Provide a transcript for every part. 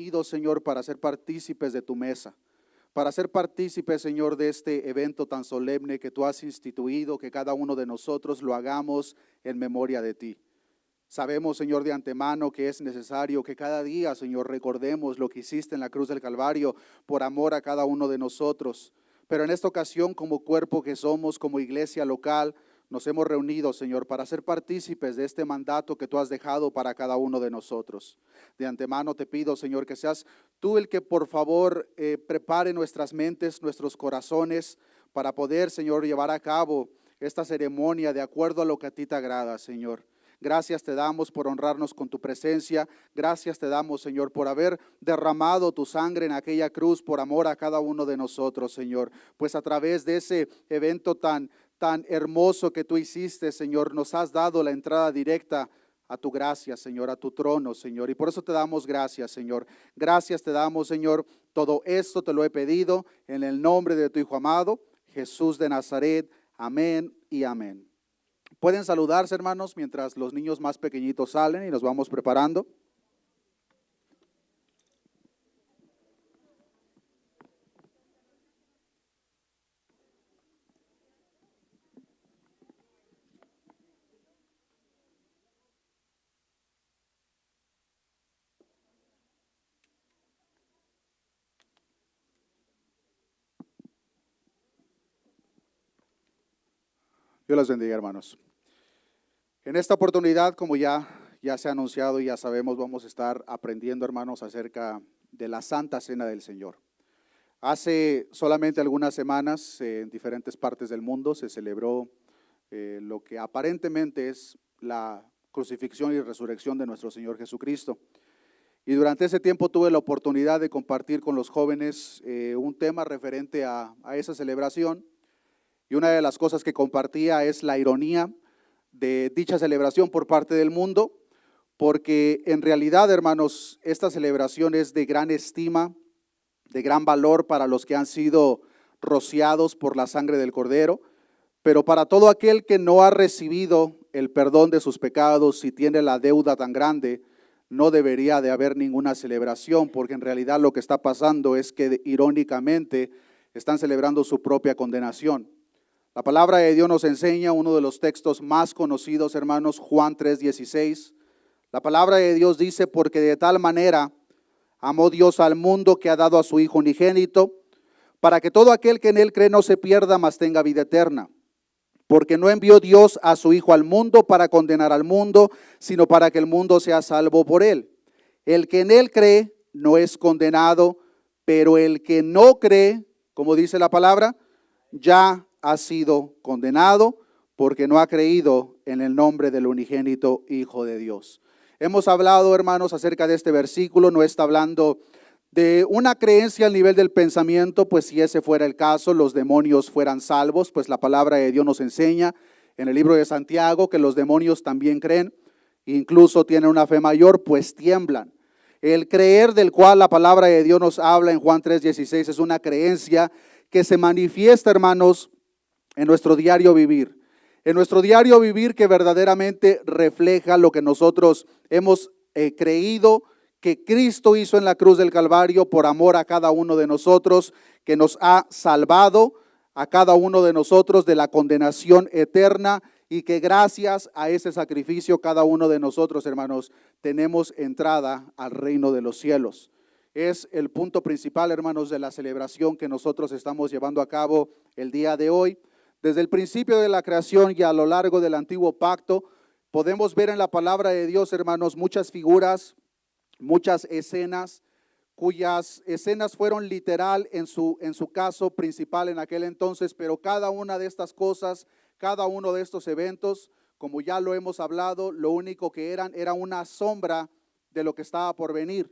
reunidos, Señor, para ser partícipes de tu mesa, para ser partícipes, Señor, de este evento tan solemne que tú has instituido, que cada uno de nosotros lo hagamos en memoria de ti. Sabemos, Señor, de antemano que es necesario que cada día, Señor, recordemos lo que hiciste en la cruz del Calvario por amor a cada uno de nosotros. Pero en esta ocasión, como cuerpo que somos, como iglesia local, nos hemos reunido, Señor, para ser partícipes de este mandato que tú has dejado para cada uno de nosotros. De antemano te pido, Señor, que seas tú el que por favor prepare nuestras mentes, nuestros corazones, para poder, Señor, llevar a cabo esta ceremonia de acuerdo a lo que a ti te agrada, Señor. Gracias te damos por honrarnos con tu presencia. Gracias te damos, Señor, por haber derramado tu sangre en aquella cruz por amor a cada uno de nosotros, Señor. Pues a través de ese evento tan hermoso que tú hiciste, Señor, nos has dado la entrada directa a tu gracia, Señor, a tu trono, Señor. Y por eso te damos gracias, Señor. Gracias te damos, Señor. Todo esto te lo he pedido en el nombre de tu Hijo amado, Jesús de Nazaret. Amén y amén. Pueden saludarse, hermanos, mientras los niños más pequeñitos salen y nos vamos preparando. Dios los bendiga, hermanos. En esta oportunidad, como ya se ha anunciado y ya sabemos, vamos a estar aprendiendo, hermanos, acerca de la Santa Cena del Señor. Hace solamente algunas semanas, en diferentes partes del mundo, se celebró lo que aparentemente es la crucifixión y resurrección de nuestro Señor Jesucristo. Y durante ese tiempo tuve la oportunidad de compartir con los jóvenes un tema referente a esa celebración. Y una de las cosas que compartía es la ironía de dicha celebración por parte del mundo, porque en realidad, hermanos, esta celebración es de gran estima, de gran valor para los que han sido rociados por la sangre del Cordero, pero para todo aquel que no ha recibido el perdón de sus pecados y tiene la deuda tan grande, no debería de haber ninguna celebración, porque en realidad lo que está pasando es que irónicamente están celebrando su propia condenación. La palabra de Dios nos enseña uno de los textos más conocidos, hermanos, Juan 3:16. La palabra de Dios dice: porque de tal manera amó Dios al mundo que ha dado a su Hijo unigénito, para que todo aquel que en él cree no se pierda, mas tenga vida eterna. Porque no envió Dios a su Hijo al mundo para condenar al mundo, sino para que el mundo sea salvo por él. El que en él cree no es condenado, pero el que no cree, como dice la palabra, ya ha sido condenado porque no ha creído en el nombre del unigénito Hijo de Dios. Hemos hablado, hermanos, acerca de este versículo. No está hablando de una creencia al nivel del pensamiento, pues si ese fuera el caso, los demonios fueran salvos, pues la palabra de Dios nos enseña en el libro de Santiago que los demonios también creen, incluso tienen una fe mayor, pues tiemblan. El creer del cual la palabra de Dios nos habla en Juan 3:16 es una creencia que se manifiesta, hermanos, en nuestro diario vivir. En nuestro diario vivir que verdaderamente refleja lo que nosotros hemos creído que Cristo hizo en la cruz del Calvario por amor a cada uno de nosotros, que nos ha salvado a cada uno de nosotros de la condenación eterna y que gracias a ese sacrificio cada uno de nosotros, hermanos, tenemos entrada al reino de los cielos. Es el punto principal, hermanos, de la celebración que nosotros estamos llevando a cabo el día de hoy. Desde el principio de la creación y a lo largo del antiguo pacto, podemos ver en la palabra de Dios, hermanos, muchas figuras, muchas escenas, cuyas escenas fueron literal en su caso principal en aquel entonces, pero cada una de estas cosas, cada uno de estos eventos, como ya lo hemos hablado, lo único que era una sombra de lo que estaba por venir.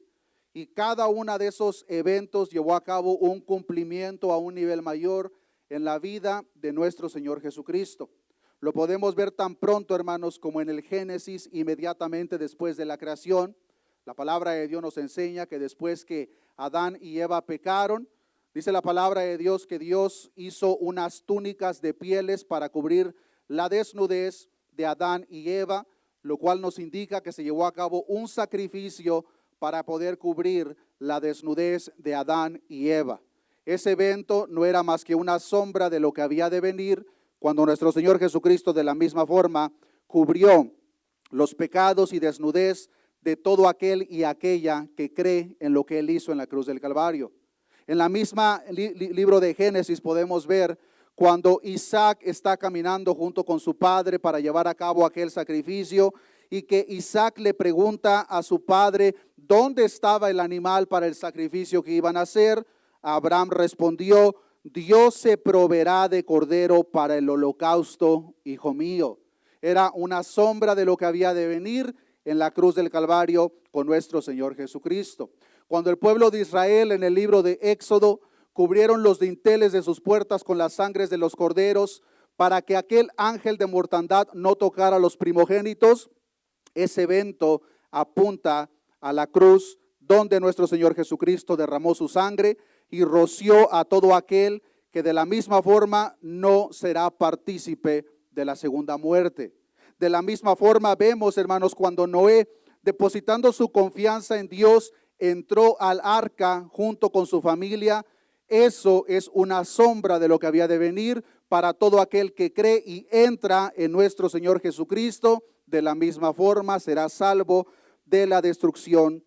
Y cada uno de esos eventos llevó a cabo un cumplimiento a un nivel mayor en la vida de nuestro Señor Jesucristo. Lo podemos ver tan pronto, hermanos, como en el Génesis, inmediatamente después de la creación. La palabra de Dios nos enseña que después que Adán y Eva pecaron, dice la palabra de Dios que Dios hizo unas túnicas de pieles para cubrir la desnudez de Adán y Eva, lo cual nos indica que se llevó a cabo un sacrificio para poder cubrir la desnudez de Adán y Eva. Ese evento no era más que una sombra de lo que había de venir cuando nuestro Señor Jesucristo de la misma forma cubrió los pecados y desnudez de todo aquel y aquella que cree en lo que Él hizo en la cruz del Calvario. En la misma libro de Génesis podemos ver cuando Isaac está caminando junto con su padre para llevar a cabo aquel sacrificio, y que Isaac le pregunta a su padre dónde estaba el animal para el sacrificio que iban a hacer. Abraham respondió: Dios se proveerá de cordero para el holocausto, hijo mío. Era una sombra de lo que había de venir en la cruz del Calvario con nuestro Señor Jesucristo. Cuando el pueblo de Israel en el libro de Éxodo cubrieron los dinteles de sus puertas con las sangres de los corderos para que aquel ángel de mortandad no tocara a los primogénitos, ese evento apunta a la cruz donde nuestro Señor Jesucristo derramó su sangre y roció a todo aquel que de la misma forma no será partícipe de la segunda muerte. De la misma forma vemos, hermanos, cuando Noé, depositando su confianza en Dios, entró al arca junto con su familia. Eso es una sombra de lo que había de venir para todo aquel que cree y entra en nuestro Señor Jesucristo. De la misma forma será salvo de la destrucción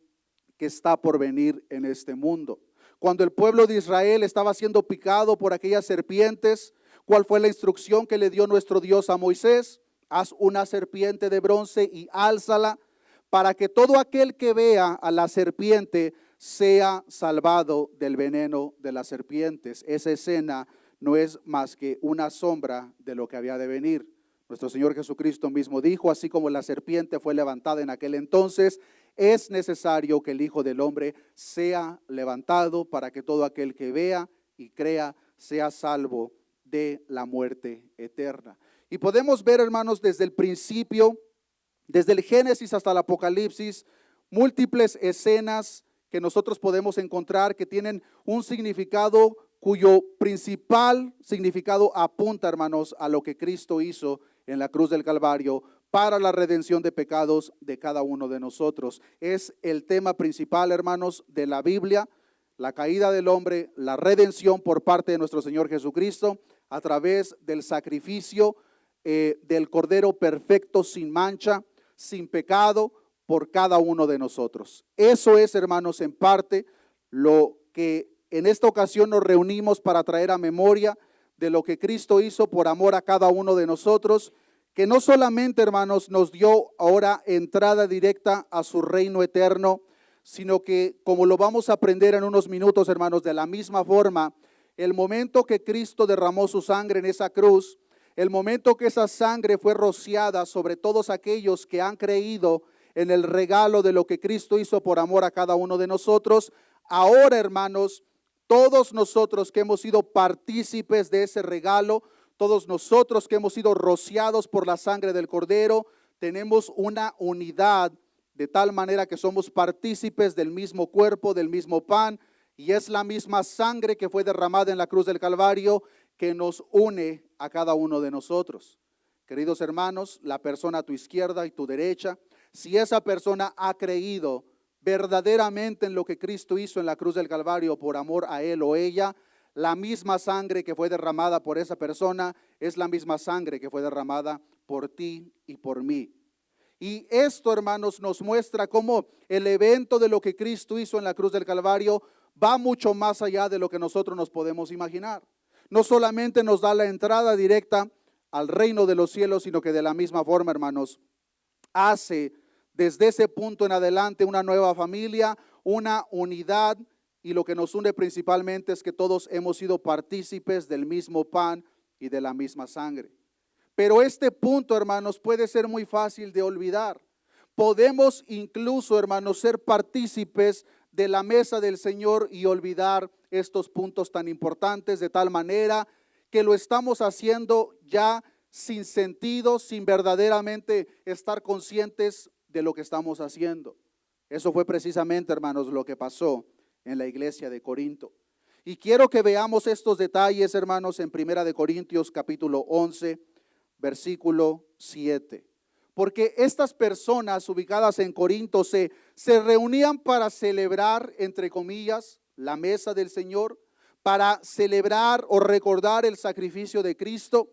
que está por venir en este mundo. Cuando el pueblo de Israel estaba siendo picado por aquellas serpientes, ¿cuál fue la instrucción que le dio nuestro Dios a Moisés? Haz una serpiente de bronce y álzala para que todo aquel que vea a la serpiente sea salvado del veneno de las serpientes. Esa escena no es más que una sombra de lo que había de venir. Nuestro Señor Jesucristo mismo dijo: así como la serpiente fue levantada en aquel entonces, es necesario que el Hijo del Hombre sea levantado para que todo aquel que vea y crea sea salvo de la muerte eterna. Y podemos ver, hermanos, desde el principio, desde el Génesis hasta el Apocalipsis, múltiples escenas que nosotros podemos encontrar que tienen un significado cuyo principal significado apunta, hermanos, a lo que Cristo hizo en la cruz del Calvario para la redención de pecados de cada uno de nosotros. Es el tema principal, hermanos, de la Biblia: la caída del hombre, la redención por parte de nuestro Señor Jesucristo a través del sacrificio del Cordero perfecto, sin mancha, sin pecado, por cada uno de nosotros. Eso es, hermanos, en parte lo que en esta ocasión nos reunimos para traer a memoria de lo que Cristo hizo por amor a cada uno de nosotros, que no solamente, hermanos, nos dio ahora entrada directa a su reino eterno, sino que, como lo vamos a aprender en unos minutos, hermanos, de la misma forma, el momento que Cristo derramó su sangre en esa cruz, el momento que esa sangre fue rociada sobre todos aquellos que han creído en el regalo de lo que Cristo hizo por amor a cada uno de nosotros, ahora, hermanos, todos nosotros que hemos sido partícipes de ese regalo, todos nosotros que hemos sido rociados por la sangre del Cordero, tenemos una unidad de tal manera que somos partícipes del mismo cuerpo, del mismo pan, y es la misma sangre que fue derramada en la cruz del Calvario que nos une a cada uno de nosotros. Queridos hermanos, la persona a tu izquierda y tu derecha, si esa persona ha creído verdaderamente en lo que Cristo hizo en la cruz del Calvario por amor a él o ella, la misma sangre que fue derramada por esa persona es la misma sangre que fue derramada por ti y por mí. Y esto, hermanos, nos muestra cómo el evento de lo que Cristo hizo en la cruz del Calvario va mucho más allá de lo que nosotros nos podemos imaginar. No solamente nos da la entrada directa al reino de los cielos, sino que de la misma forma, hermanos, hace desde ese punto en adelante una nueva familia, una unidad, y lo que nos une principalmente es que todos hemos sido partícipes del mismo pan y de la misma sangre. Pero este punto, hermanos, puede ser muy fácil de olvidar. Podemos incluso, hermanos, ser partícipes de la mesa del Señor y olvidar estos puntos tan importantes, de tal manera que lo estamos haciendo ya sin sentido, sin verdaderamente estar conscientes de lo que estamos haciendo. Eso fue precisamente, hermanos, lo que pasó en la iglesia de Corinto. Y quiero que veamos estos detalles, hermanos, en 1 Corintios capítulo 11, versículo 7. porque estas personas ubicadas en Corinto se reunían para celebrar, entre comillas, la mesa del Señor, para celebrar o recordar el sacrificio de Cristo,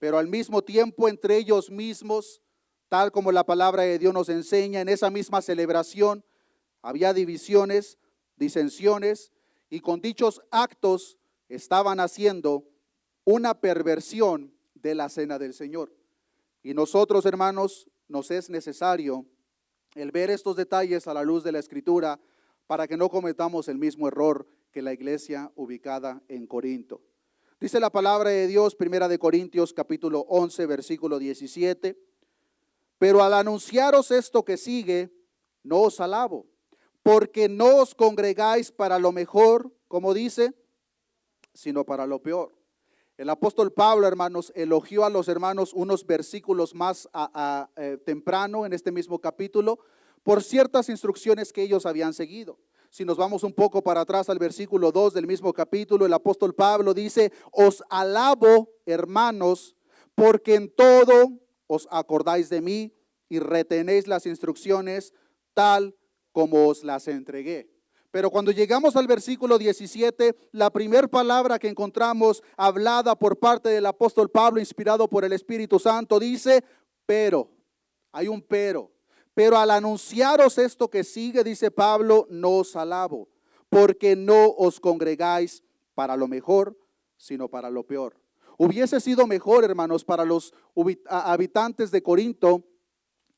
pero al mismo tiempo entre ellos mismos, tal como la palabra de Dios nos enseña, en esa misma celebración había divisiones, disensiones, y con dichos actos estaban haciendo una perversión de la cena del Señor. Y nosotros, hermanos, nos es necesario el ver estos detalles a la luz de la Escritura para que no cometamos el mismo error que la iglesia ubicada en Corinto. Dice la palabra de Dios, Primera de Corintios capítulo 11, versículo 17, pero al anunciaros esto que sigue, no os alabo, porque no os congregáis para lo mejor, como dice, sino para lo peor. El apóstol Pablo, hermanos, elogió a los hermanos unos versículos más temprano en este mismo capítulo por ciertas instrucciones que ellos habían seguido. Si nos vamos un poco para atrás al versículo 2 del mismo capítulo, el apóstol Pablo dice: os alabo, hermanos, porque en todo os acordáis de mí y retenéis las instrucciones tal como os las entregué. Pero cuando llegamos al versículo 17, la primera palabra que encontramos hablada por parte del apóstol Pablo, inspirado por el Espíritu Santo, dice: pero. Hay un pero. Pero al anunciaros esto que sigue, dice Pablo, no os alabo, porque no os congregáis para lo mejor, sino para lo peor. Hubiese sido mejor, hermanos, para los habitantes de Corinto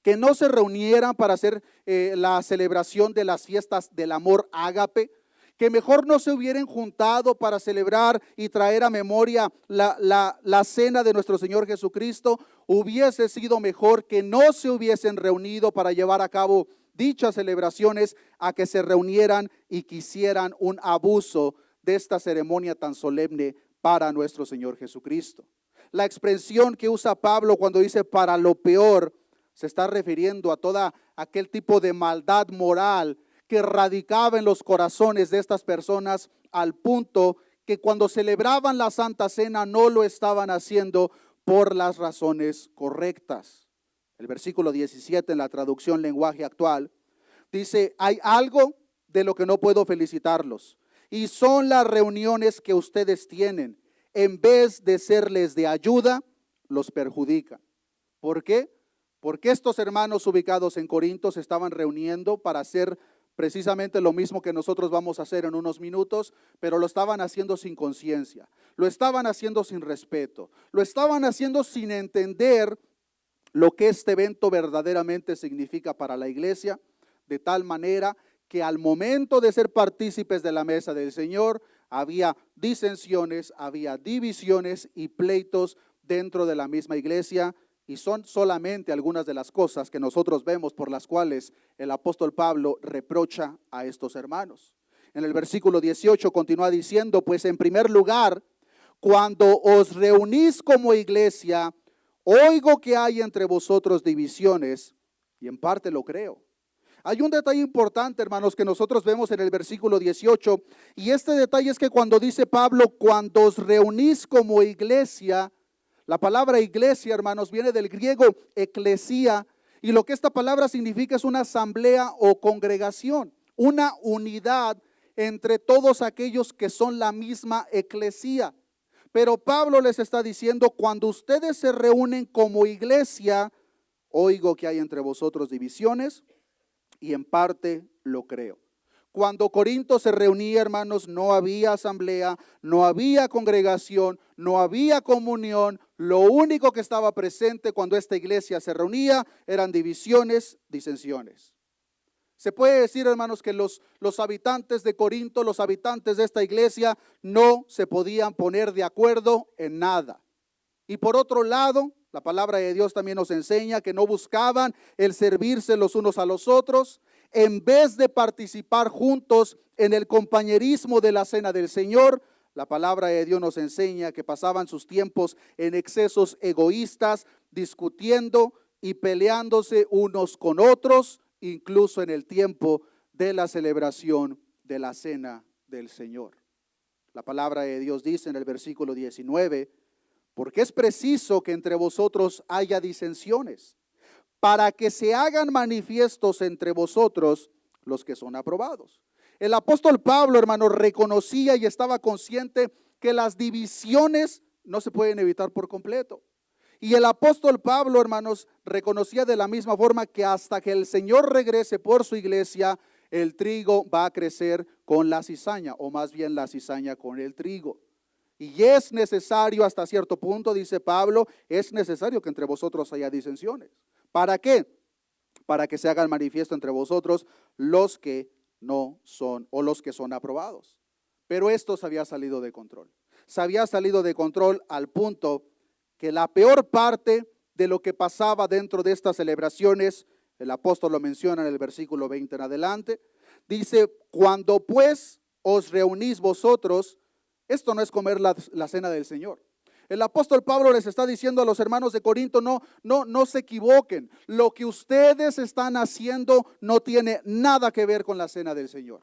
que no se reunieran para hacer la celebración de las fiestas del amor ágape, que mejor no se hubieran juntado para celebrar y traer a memoria la cena de nuestro Señor Jesucristo. Hubiese sido mejor que no se hubiesen reunido para llevar a cabo dichas celebraciones, a que se reunieran y quisieran un abuso de esta ceremonia tan solemne para nuestro Señor Jesucristo. La expresión que usa Pablo cuando dice para lo peor, se está refiriendo a toda aquel tipo de maldad moral que radicaba en los corazones de estas personas, al punto que cuando celebraban la Santa Cena no lo estaban haciendo por las razones correctas. El versículo 17 en la traducción lenguaje actual dice: hay algo de lo que no puedo felicitarlos, y son las reuniones que ustedes tienen. En vez de serles de ayuda, los perjudican. ¿Por qué? Porque estos hermanos ubicados en Corinto se estaban reuniendo para hacer precisamente lo mismo que nosotros vamos a hacer en unos minutos, pero lo estaban haciendo sin conciencia, lo estaban haciendo sin respeto, lo estaban haciendo sin entender lo que este evento verdaderamente significa para la iglesia, de tal manera que al momento de ser partícipes de la mesa del Señor, había disensiones, había divisiones y pleitos dentro de la misma iglesia. Y son solamente algunas de las cosas que nosotros vemos por las cuales el apóstol Pablo reprocha a estos hermanos. En el versículo 18 continúa diciendo: pues en primer lugar, cuando os reunís como iglesia, oigo que hay entre vosotros divisiones, y en parte lo creo. Hay un detalle importante, hermanos, que nosotros vemos en el versículo 18, y este detalle es que cuando dice Pablo, cuando os reunís como iglesia, la palabra iglesia, hermanos, viene del griego eclesia, y lo que esta palabra significa es una asamblea o congregación, una unidad entre todos aquellos que son la misma eclesía. Pero Pablo les está diciendo: cuando ustedes se reúnen como iglesia, oigo que hay entre vosotros divisiones, y en parte lo creo. Cuando Corinto se reunía, hermanos, no había asamblea, no había congregación, no había comunión. Lo único que estaba presente cuando esta iglesia se reunía eran divisiones, disensiones. Se puede decir, hermanos, que los habitantes de Corinto, los habitantes de esta iglesia, no se podían poner de acuerdo en nada. Y por otro lado, la palabra de Dios también nos enseña que no buscaban el servirse los unos a los otros. En vez de participar juntos en el compañerismo de la cena del Señor, la palabra de Dios nos enseña que pasaban sus tiempos en excesos egoístas, discutiendo y peleándose unos con otros, incluso en el tiempo de la celebración de la cena del Señor. La palabra de Dios dice en el versículo 19: porque es preciso que entre vosotros haya disensiones, para que se hagan manifiestos entre vosotros los que son aprobados. El apóstol Pablo, hermano, reconocía y estaba consciente que las divisiones no se pueden evitar por completo. Y el apóstol Pablo, hermanos, reconocía de la misma forma que hasta que el Señor regrese por su iglesia, el trigo va a crecer con la cizaña, o más bien la cizaña con el trigo. Y es necesario hasta cierto punto, dice Pablo, es necesario que entre vosotros haya disensiones. ¿Para qué? Para que se hagan manifiesto entre vosotros los que no son, o los que son aprobados. Pero esto se había salido de control. Se había salido de control al punto que la peor parte de lo que pasaba dentro de estas celebraciones, el apóstol lo menciona en el versículo 20 en adelante, dice, cuando pues os reunís vosotros, esto no es comer la cena del Señor. El apóstol Pablo les está diciendo a los hermanos de Corinto, no se equivoquen. Lo que ustedes están haciendo no tiene nada que ver con la cena del Señor.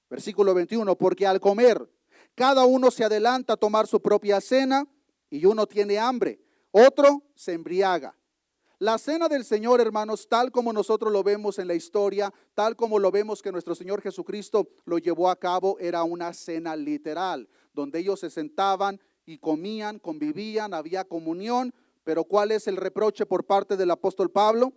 Versículo 21, porque al comer, cada uno se adelanta a tomar su propia cena y uno tiene hambre, otro se embriaga. La cena del Señor, hermanos, tal como nosotros lo vemos en la historia, tal como lo vemos que nuestro Señor Jesucristo lo llevó a cabo, era una cena literal, donde ellos se sentaban y comían, convivían, había comunión. Pero ¿cuál es el reproche por parte del apóstol Pablo?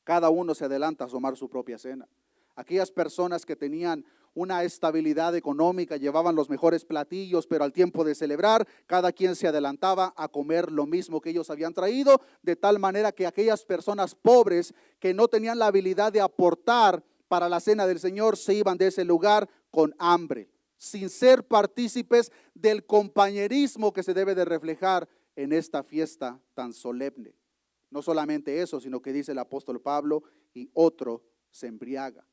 Cada uno se adelanta a tomar su propia cena. Aquellas personas que tenían una estabilidad económica llevaban los mejores platillos, pero al tiempo de celebrar, cada quien se adelantaba a comer lo mismo que ellos habían traído, de tal manera que aquellas personas pobres que no tenían la habilidad de aportar para la cena del Señor se iban de ese lugar con hambre, sin ser partícipes del compañerismo que se debe de reflejar en esta fiesta tan solemne. No solamente eso, sino que dice el apóstol Pablo, y otro se embriaga.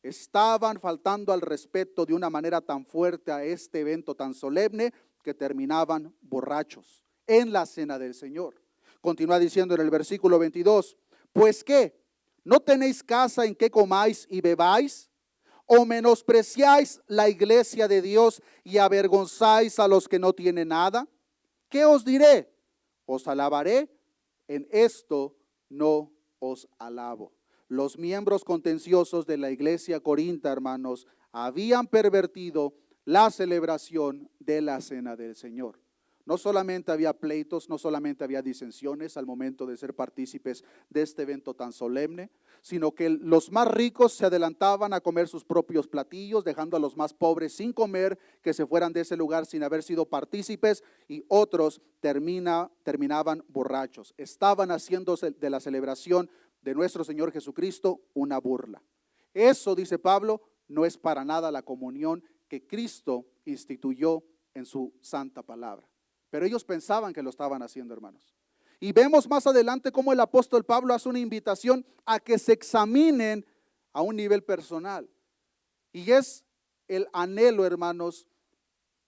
Estaban faltando al respeto de una manera tan fuerte a este evento tan solemne que terminaban borrachos en la cena del Señor. Continúa diciendo en el versículo 22, pues ¿qué? ¿No tenéis casa en que comáis y bebáis? ¿O menospreciáis la iglesia de Dios y avergonzáis a los que no tienen nada? ¿Qué os diré? ¿Os alabaré? En esto no os alabo. Los miembros contenciosos de la iglesia corintia, hermanos, habían pervertido la celebración de la cena del Señor. No solamente había pleitos, no solamente había disensiones al momento de ser partícipes de este evento tan solemne, sino que los más ricos se adelantaban a comer sus propios platillos, dejando a los más pobres sin comer, que se fueran de ese lugar sin haber sido partícipes, y otros terminaban borrachos. Estaban haciéndose de la celebración de nuestro Señor Jesucristo una burla. Eso, dice Pablo, no es para nada la comunión que Cristo instituyó en su santa palabra. Pero ellos pensaban que lo estaban haciendo, hermanos. Y vemos más adelante cómo el apóstol Pablo hace una invitación a que se examinen a un nivel personal. Y es el anhelo, hermanos,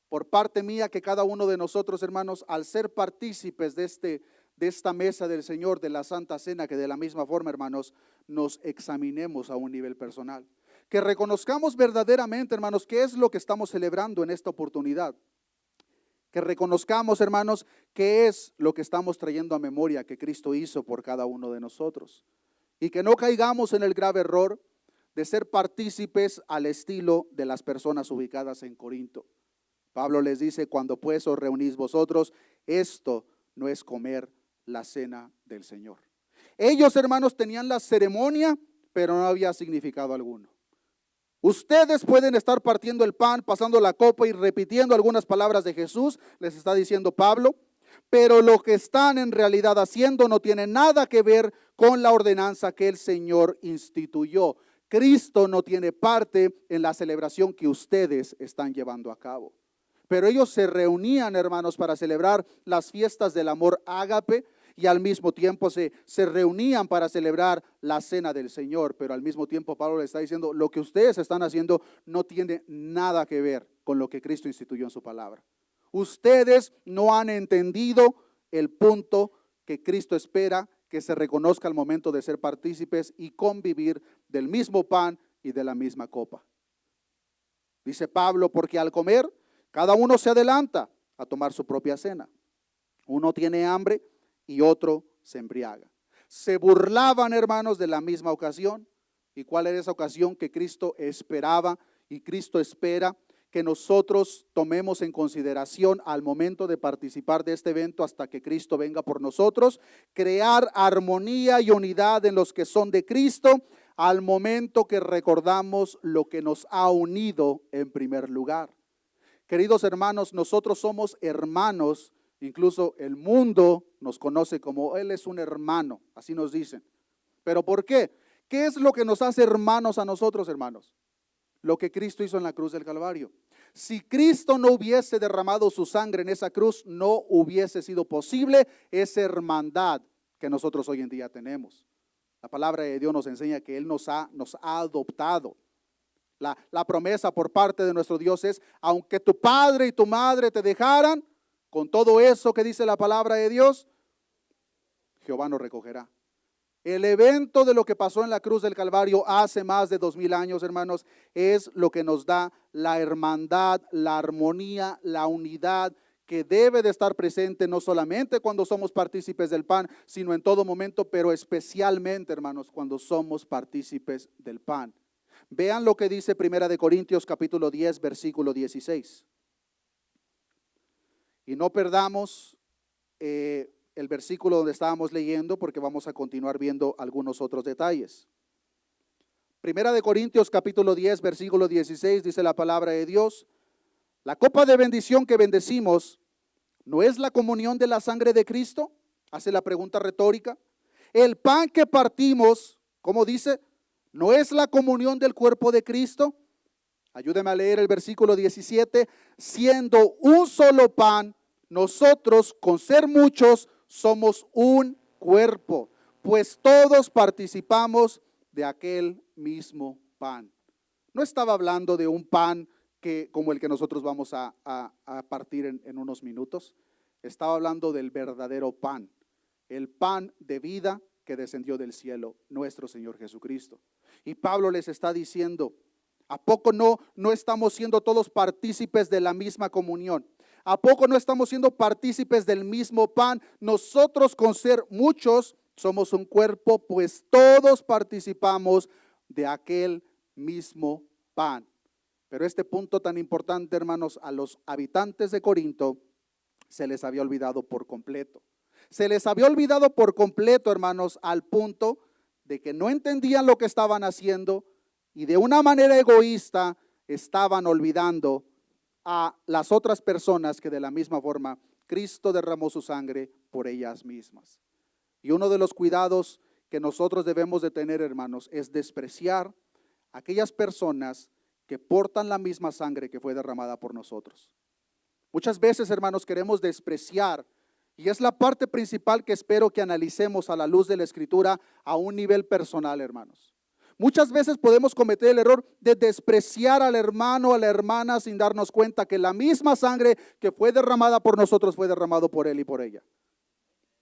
por parte mía, que cada uno de nosotros, hermanos, al ser partícipes de esta mesa del Señor, de la Santa Cena, que de la misma forma, hermanos, nos examinemos a un nivel personal. Que reconozcamos verdaderamente, hermanos, qué es lo que estamos celebrando en esta oportunidad. Que reconozcamos, hermanos, qué es lo que estamos trayendo a memoria que Cristo hizo por cada uno de nosotros. Y que no caigamos en el grave error de ser partícipes al estilo de las personas ubicadas en Corinto. Pablo les dice, cuando pues os reunís vosotros, esto no es comer la cena del Señor. Ellos, hermanos, tenían la ceremonia, pero no había significado alguno. Ustedes pueden estar partiendo el pan, pasando la copa y repitiendo algunas palabras de Jesús, les está diciendo Pablo, pero lo que están en realidad haciendo no tiene nada que ver con la ordenanza que el Señor instituyó. Cristo no tiene parte en la celebración que ustedes están llevando a cabo. Pero ellos se reunían, hermanos, para celebrar las fiestas del amor ágape, y al mismo tiempo se reunían para celebrar la cena del Señor. Pero al mismo tiempo Pablo le está diciendo, lo que ustedes están haciendo no tiene nada que ver con lo que Cristo instituyó en su palabra. Ustedes no han entendido el punto que Cristo espera que se reconozca al momento de ser partícipes y convivir del mismo pan y de la misma copa. Dice Pablo, porque al comer, cada uno se adelanta a tomar su propia cena. Uno tiene hambre y otro se embriaga. se burlaban, hermanos, de la misma ocasión. ¿Y cuál era esa ocasión que Cristo esperaba y Cristo espera que nosotros tomemos en consideración al momento de participar de este evento hasta que Cristo venga por nosotros? Crear armonía y unidad en los que son de Cristo al momento que recordamos lo que nos ha unido en primer lugar. Queridos hermanos, nosotros somos hermanos, incluso el mundo nos conoce como Él es un hermano, así nos dicen. ¿Pero por qué? ¿Qué es lo que nos hace hermanos a nosotros, hermanos? Lo que Cristo hizo en la cruz del Calvario. Si Cristo no hubiese derramado su sangre en esa cruz, no hubiese sido posible esa hermandad que nosotros hoy en día tenemos. La palabra de Dios nos enseña que Él nos ha adoptado. La promesa por parte de nuestro Dios es, aunque tu padre y tu madre te dejaran, con todo eso que dice la palabra de Dios, Jehová nos recogerá. El evento de lo que pasó en la cruz del Calvario hace más de 2000 años, hermanos, es lo que nos da la hermandad, la armonía, la unidad que debe de estar presente no solamente cuando somos partícipes del pan, sino en todo momento, pero especialmente, hermanos, cuando somos partícipes del pan. Vean lo que dice 1 Corintios capítulo 10, versículo 16. Y no perdamos el versículo donde estábamos leyendo, porque vamos a continuar viendo algunos otros detalles. 1 Corintios capítulo 10, versículo 16, dice la palabra de Dios: la copa de bendición que bendecimos, ¿no es la comunión de la sangre de Cristo? Hace la pregunta retórica. El pan que partimos, ¿cómo dice? ¿No es la comunión del cuerpo de Cristo? Ayúdeme a leer el versículo 17. Siendo un solo pan, nosotros, con ser muchos, somos un cuerpo, pues todos participamos de aquel mismo pan. No estaba hablando de un pan como el que nosotros vamos a partir en unos minutos. Estaba hablando del verdadero pan, el pan de vida que descendió del cielo, nuestro Señor Jesucristo. Y Pablo les está diciendo, ¿a poco no estamos siendo todos partícipes de la misma comunión? ¿A poco no estamos siendo partícipes del mismo pan? Nosotros, con ser muchos, somos un cuerpo, pues todos participamos de aquel mismo pan. Pero este punto tan importante, hermanos, a los habitantes de Corinto se les había olvidado por completo. Se les había olvidado por completo, hermanos, al punto de que no entendían lo que estaban haciendo y de una manera egoísta estaban olvidando a las otras personas que de la misma forma Cristo derramó su sangre por ellas mismas. Y uno de los cuidados que nosotros debemos de tener, hermanos, es despreciar a aquellas personas que portan la misma sangre que fue derramada por nosotros. Muchas veces, hermanos, queremos despreciar, y es la parte principal que espero que analicemos a la luz de la Escritura a un nivel personal, hermanos. Muchas veces podemos cometer el error de despreciar al hermano o a la hermana sin darnos cuenta que la misma sangre que fue derramada por nosotros fue derramado por él y por ella.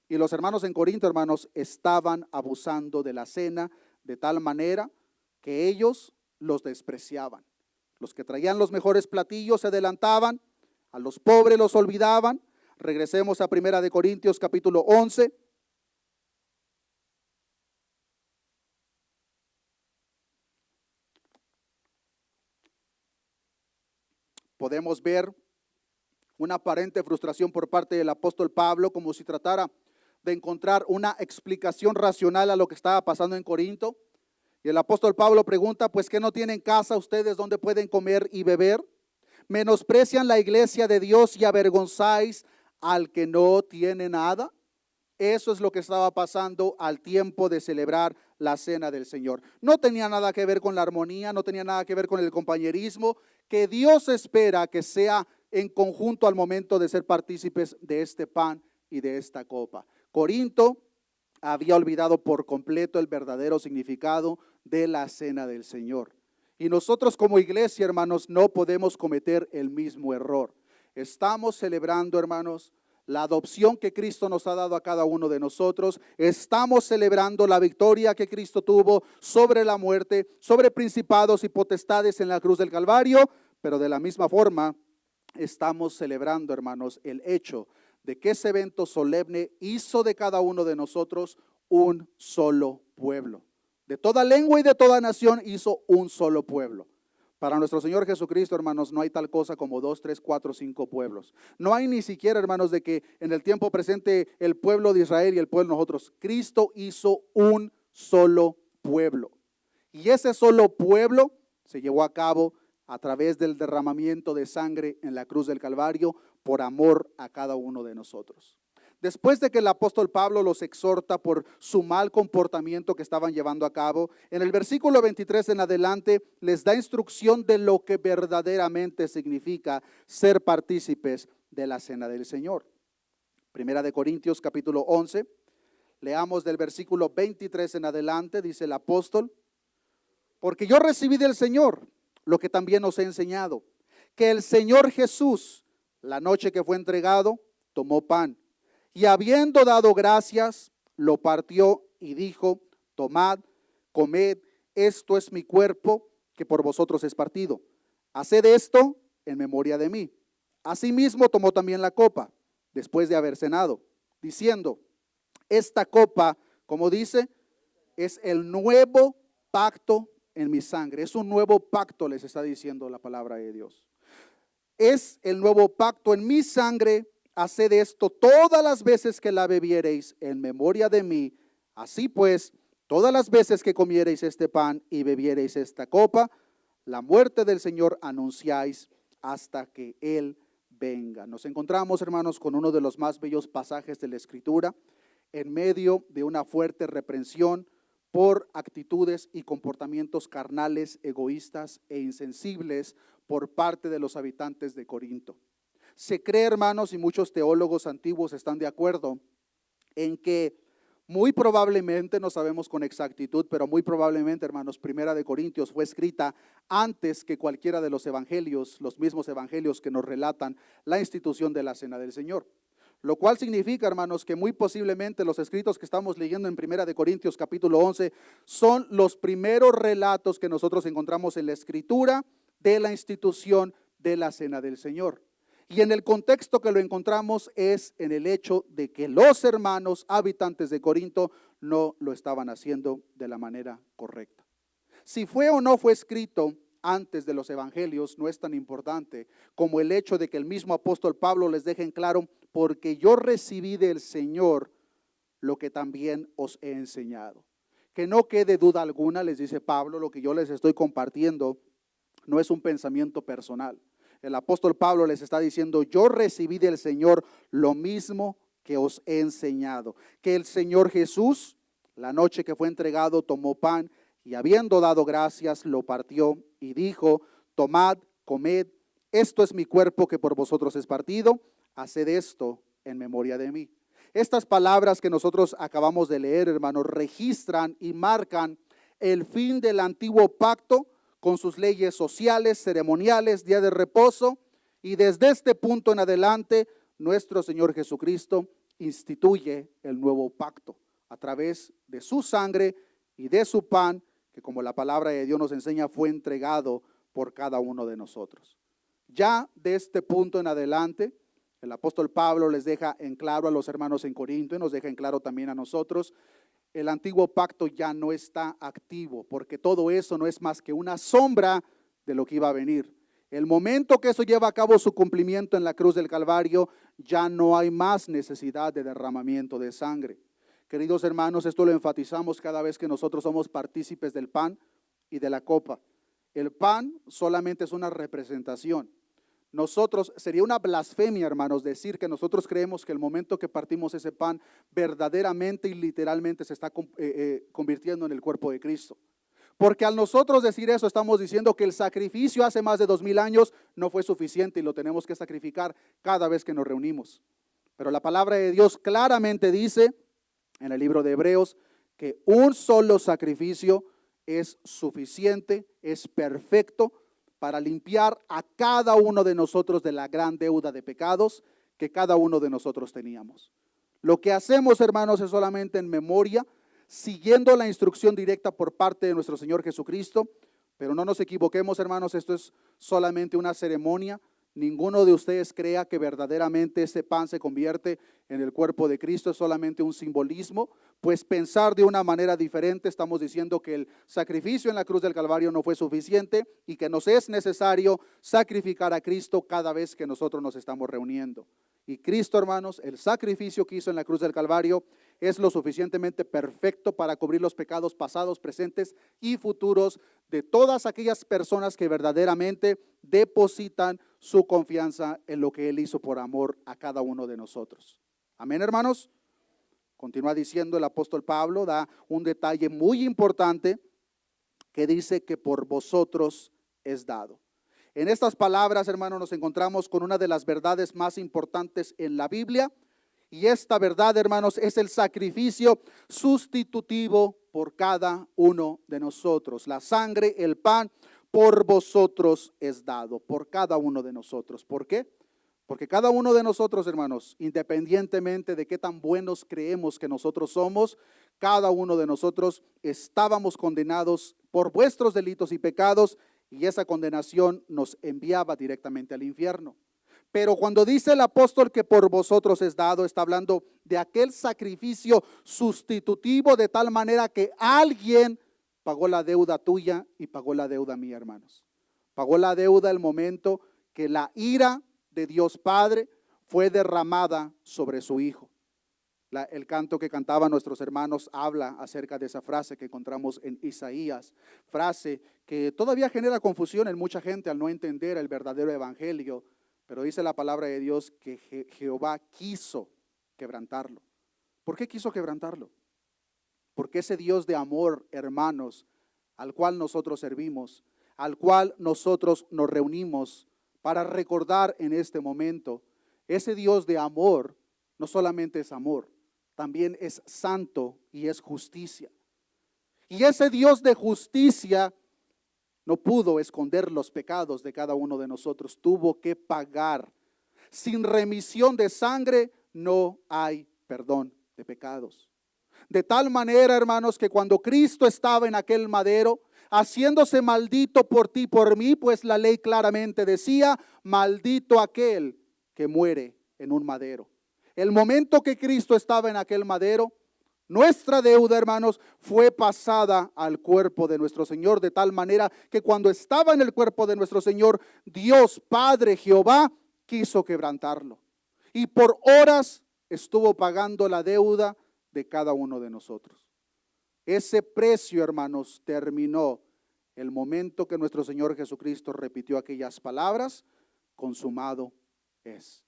Y los hermanos en Corinto, hermanos, estaban abusando de la cena de tal manera que ellos los despreciaban. Los que traían los mejores platillos se adelantaban, a los pobres los olvidaban. Regresemos a 1 Corintios capítulo 11. Podemos ver una aparente frustración por parte del apóstol Pablo, como si tratara de encontrar una explicación racional a lo que estaba pasando en Corinto. Y el apóstol Pablo pregunta, pues ¿qué no tienen casa ustedes donde pueden comer y beber? ¿Menosprecian la iglesia de Dios y avergonzáis al que no tiene nada? Eso es lo que estaba pasando al tiempo de celebrar la cena del Señor. No tenía nada que ver con la armonía, no tenía nada que ver con el compañerismo, que Dios espera que sea en conjunto al momento de ser partícipes de este pan y de esta copa. Corinto había olvidado por completo el verdadero significado de la cena del Señor. Y nosotros como iglesia, hermanos, no podemos cometer el mismo error. Estamos celebrando, hermanos, la adopción que Cristo nos ha dado a cada uno de nosotros. Estamos celebrando la victoria que Cristo tuvo sobre la muerte, sobre principados y potestades en la cruz del Calvario, pero de la misma forma estamos celebrando, hermanos, el hecho de que ese evento solemne hizo de cada uno de nosotros un solo pueblo. De toda lengua y de toda nación hizo un solo pueblo. Para nuestro Señor Jesucristo, hermanos, no hay tal cosa como 2, 3, 4, 5 pueblos. No hay ni siquiera, hermanos, de que en el tiempo presente el pueblo de Israel y el pueblo de nosotros. Cristo hizo un solo pueblo. Y ese solo pueblo se llevó a cabo a través del derramamiento de sangre en la cruz del Calvario por amor a cada uno de nosotros. Después de que el apóstol Pablo los exhorta por su mal comportamiento que estaban llevando a cabo, en el versículo 23 en adelante les da instrucción de lo que verdaderamente significa ser partícipes de la cena del Señor. Primera de Corintios capítulo 11, leamos del versículo 23 en adelante, dice el apóstol: porque yo recibí del Señor lo que también os he enseñado, que el Señor Jesús, la noche que fue entregado, tomó pan, y habiendo dado gracias, lo partió y dijo: tomad, comed, esto es mi cuerpo que por vosotros es partido. Haced esto en memoria de mí. Asimismo tomó también la copa, después de haber cenado, diciendo: esta copa, como dice, es el nuevo pacto en mi sangre. Es un nuevo pacto, les está diciendo la palabra de Dios. Es el nuevo pacto en mi sangre. Haced esto todas las veces que la bebiereis en memoria de mí. Así pues, todas las veces que comiereis este pan y bebiereis esta copa, la muerte del Señor anunciáis hasta que Él venga. Nos encontramos, hermanos, con uno de los más bellos pasajes de la Escritura, en medio de una fuerte reprensión por actitudes y comportamientos carnales, egoístas e insensibles por parte de los habitantes de Corinto. Se cree, hermanos, y muchos teólogos antiguos están de acuerdo en que muy probablemente, no sabemos con exactitud, pero muy probablemente, hermanos, Primera de Corintios fue escrita antes que cualquiera de los evangelios, los mismos evangelios que nos relatan la institución de la Cena del Señor. Lo cual significa, hermanos, que muy posiblemente los escritos que estamos leyendo en Primera de Corintios capítulo 11 son los primeros relatos que nosotros encontramos en la Escritura de la institución de la Cena del Señor. Y en el contexto que lo encontramos es en el hecho de que los hermanos habitantes de Corinto no lo estaban haciendo de la manera correcta. Si fue o no fue escrito antes de los evangelios no es tan importante como el hecho de que el mismo apóstol Pablo les deje en claro: porque yo recibí del Señor lo que también os he enseñado. Que no quede duda alguna, les dice Pablo, lo que yo les estoy compartiendo no es un pensamiento personal. El apóstol Pablo les está diciendo: yo recibí del Señor lo mismo que os he enseñado. Que el Señor Jesús, la noche que fue entregado, tomó pan y habiendo dado gracias, lo partió y dijo: tomad, comed, esto es mi cuerpo que por vosotros es partido. Haced esto en memoria de mí. Estas palabras que nosotros acabamos de leer, hermanos, registran y marcan el fin del antiguo pacto con sus leyes sociales, ceremoniales, día de reposo, y desde este punto en adelante nuestro Señor Jesucristo instituye el nuevo pacto a través de su sangre y de su pan, que como la palabra de Dios nos enseña fue entregado por cada uno de nosotros. Ya de este punto en adelante el apóstol Pablo les deja en claro a los hermanos en Corinto y nos deja en claro también a nosotros: el antiguo pacto ya no está activo, porque todo eso no es más que una sombra de lo que iba a venir. El momento que eso lleva a cabo su cumplimiento en la cruz del Calvario, ya no hay más necesidad de derramamiento de sangre. Queridos hermanos, esto lo enfatizamos cada vez que nosotros somos partícipes del pan y de la copa. El pan solamente es una representación. Nosotros, sería una blasfemia, hermanos, decir que nosotros creemos que el momento que partimos ese pan verdaderamente y literalmente se está convirtiendo en el cuerpo de Cristo. Porque al nosotros decir eso estamos diciendo que el sacrificio hace más de 2000 años no fue suficiente y lo tenemos que sacrificar cada vez que nos reunimos. Pero la palabra de Dios claramente dice en el libro de Hebreos que un solo sacrificio es suficiente, es perfecto para limpiar a cada uno de nosotros de la gran deuda de pecados que cada uno de nosotros teníamos. Lo que hacemos, hermanos, es solamente en memoria, siguiendo la instrucción directa por parte de nuestro Señor Jesucristo, pero no nos equivoquemos, hermanos, esto es solamente una ceremonia, ninguno de ustedes crea que verdaderamente ese pan se convierte en el cuerpo de Cristo, es solamente un simbolismo, pues pensar de una manera diferente, estamos diciendo que el sacrificio en la cruz del Calvario no fue suficiente y que nos es necesario sacrificar a Cristo cada vez que nosotros nos estamos reuniendo. Y Cristo, hermanos, el sacrificio que hizo en la cruz del Calvario es lo suficientemente perfecto para cubrir los pecados pasados, presentes y futuros de todas aquellas personas que verdaderamente depositan su confianza en lo que Él hizo por amor a cada uno de nosotros. Amén, hermanos. Continúa diciendo el apóstol Pablo, da un detalle muy importante que dice que por vosotros es dado. En estas palabras, hermanos, nos encontramos con una de las verdades más importantes en la Biblia. Y esta verdad, hermanos, es el sacrificio sustitutivo por cada uno de nosotros. La sangre, el pan, por vosotros es dado, por cada uno de nosotros. ¿Por qué? Porque cada uno de nosotros, hermanos, independientemente de qué tan buenos creemos que nosotros somos, cada uno de nosotros estábamos condenados por vuestros delitos y pecados, y esa condenación nos enviaba directamente al infierno. Pero cuando dice el apóstol que por vosotros es dado, está hablando de aquel sacrificio sustitutivo de tal manera que alguien pagó la deuda tuya y pagó la deuda mía, hermanos. Pagó la deuda el momento que la ira de Dios Padre fue derramada sobre su Hijo. El canto que cantaban nuestros hermanos habla acerca de esa frase que encontramos en Isaías, frase que todavía genera confusión en mucha gente al no entender el verdadero evangelio, pero dice la palabra de Dios que Jehová quiso quebrantarlo. ¿Por qué quiso quebrantarlo? Porque ese Dios de amor, hermanos, al cual nosotros servimos, al cual nosotros nos reunimos para recordar en este momento, ese Dios de amor no solamente es amor, también es santo y es justicia. Y ese Dios de justicia no pudo esconder los pecados de cada uno de nosotros, tuvo que pagar. Sin remisión de sangre no hay perdón de pecados. De tal manera, hermanos, que cuando Cristo estaba en aquel madero, haciéndose maldito por ti y por mí, pues la ley claramente decía, maldito aquel que muere en un madero. El momento que Cristo estaba en aquel madero, nuestra deuda, hermanos, fue pasada al cuerpo de nuestro Señor, de tal manera que cuando estaba en el cuerpo de nuestro Señor, Dios Padre Jehová quiso quebrantarlo. Y por horas estuvo pagando la deuda de cada uno de nosotros. Ese precio, hermanos, terminó el momento que nuestro Señor Jesucristo repitió aquellas palabras, consumado es.